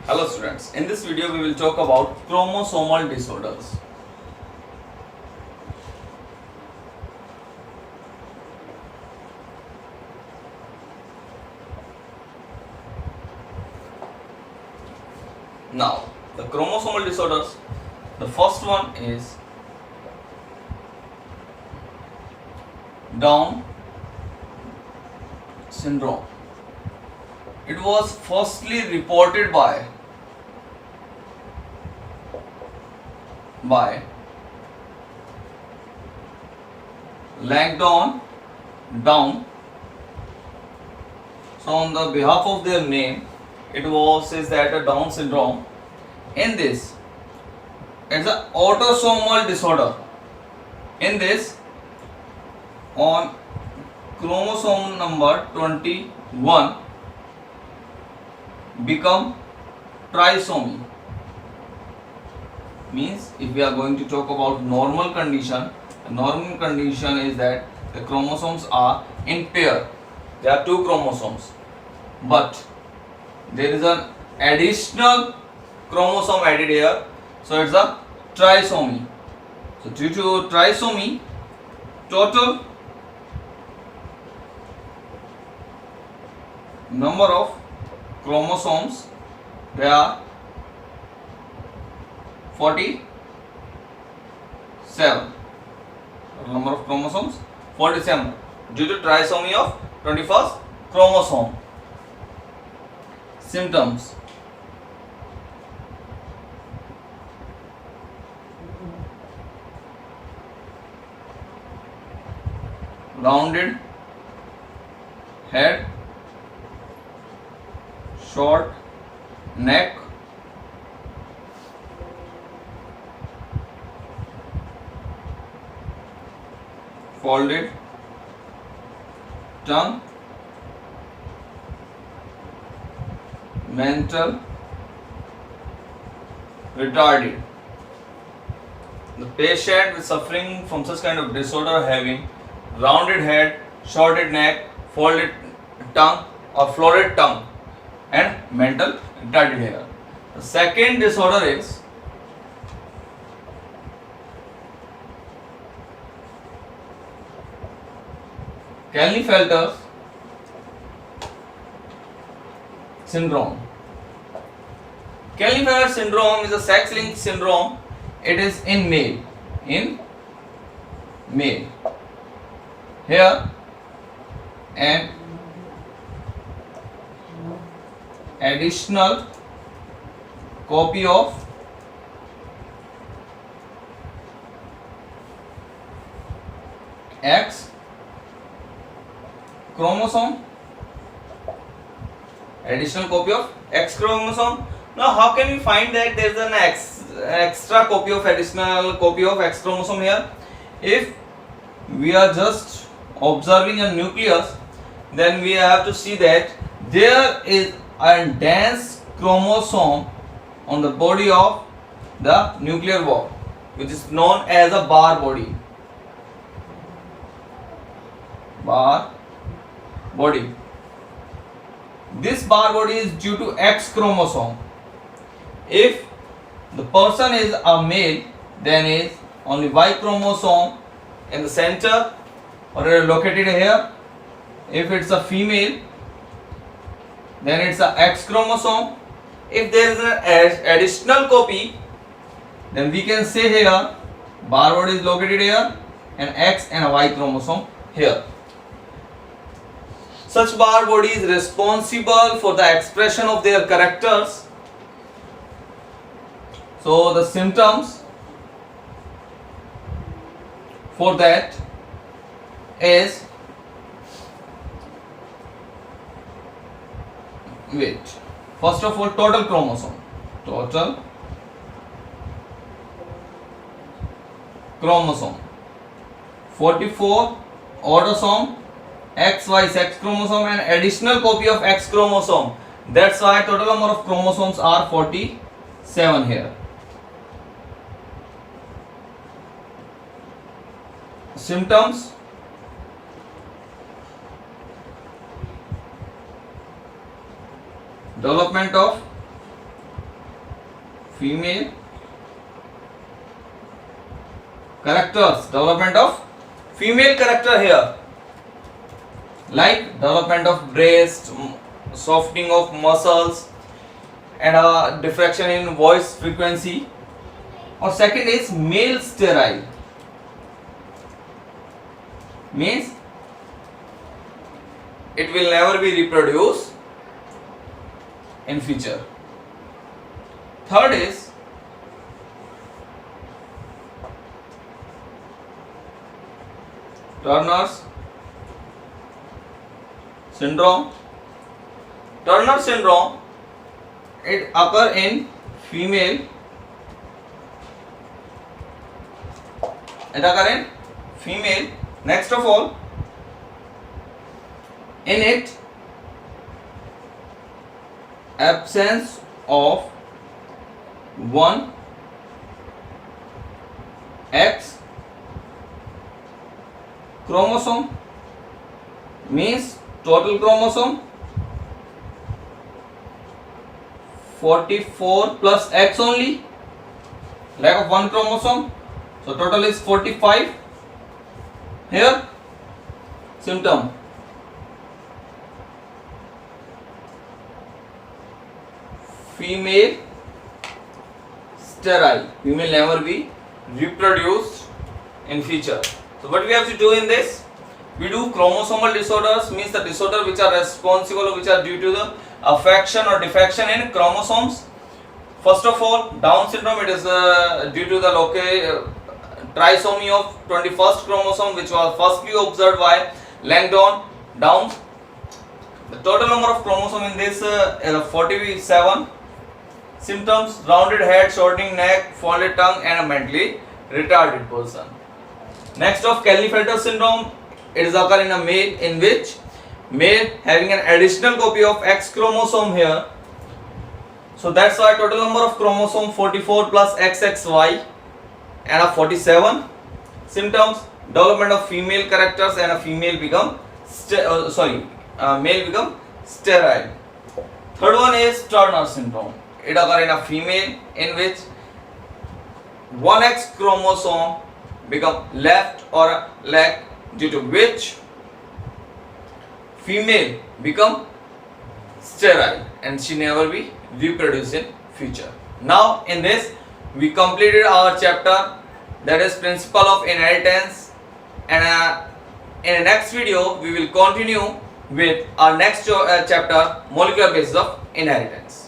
Hello students, in this video we will talk about chromosomal disorders. Now, the chromosomal disorders, the first one is Down syndrome. It was firstly reported by Langdon Down. So on the behalf of their name, it was says that a Down syndrome. In this, it's an autosomal disorder. In this, on chromosome number 21 become trisomy. Means if we are going to talk about normal condition, the normal condition is that the chromosomes are in pair. There are two chromosomes, but there is an additional chromosome added here, so it's a trisomy. So due to trisomy, total number of chromosomes, they are 47. Number of chromosomes 47 due to trisomy of 21st chromosome. Symptoms: rounded head, short neck, folded tongue, mental retarded. The patient is suffering from such kind of disorder having rounded head, shorted neck, folded tongue or florid tongue and mental retarded here. The second disorder is Klinefelter syndrome. Klinefelter syndrome is a sex-linked syndrome. It is in male. Here an additional copy of X chromosome, additional copy of X chromosome. Now how can we find that there is an extra copy of additional copy of X chromosome here? If we are just observing a nucleus, then we have to see that there is a dense chromosome on the body of the nuclear wall, which is known as a bar body. This bar body is due to X chromosome. If the person is a male, then is only Y chromosome in the center or located here. If it's a female, then it's a X chromosome. If there is an additional copy, then we can say here bar body is located here and X and a Y chromosome here. Such bar body is responsible for the expression of their characters. So the symptoms for that is first of all, total chromosome 44 autosome, XY sex chromosome and additional copy of X chromosome. That's why total number of chromosomes are 47 here. Symptoms: development of female characters, development of female character here, like development of breast, softening of muscles, and diffraction in voice frequency. Or second is male sterile, means it will never be reproduced in future. Third is Turner's syndrome. Turner syndrome, it occur in female. It occur in female. Next of all, in it, absence of one X chromosome, means total chromosome 44 plus X only, lack of one chromosome, so total is 45. Here symptom, female sterile, female never be reproduced in future. So what we have to do in this, we do chromosomal disorders, means the disorder which are responsible, which are due to the affection or defection in chromosomes. First of all, Down syndrome, it is due to the trisomy of 21st chromosome, which was firstly observed by Langdon Down. The total number of chromosomes in this is 47. Symptoms: rounded head, shortening neck, folded tongue, and a mentally retarded person. Next of Klinefelter syndrome, it is occur in a male, in which male having an additional copy of X chromosome here. So that's why total number of chromosome 44 plus XXY and a 47. Symptoms: development of female characters and a female become male become sterile. Third one is Turner syndrome. It occurs in a female, in which one X chromosome become left or lack, due to which female become sterile and she never be reproduced in future. Now in this we completed our chapter, that is principle of inheritance, and in the next video we will continue with our next chapter, molecular basis of inheritance.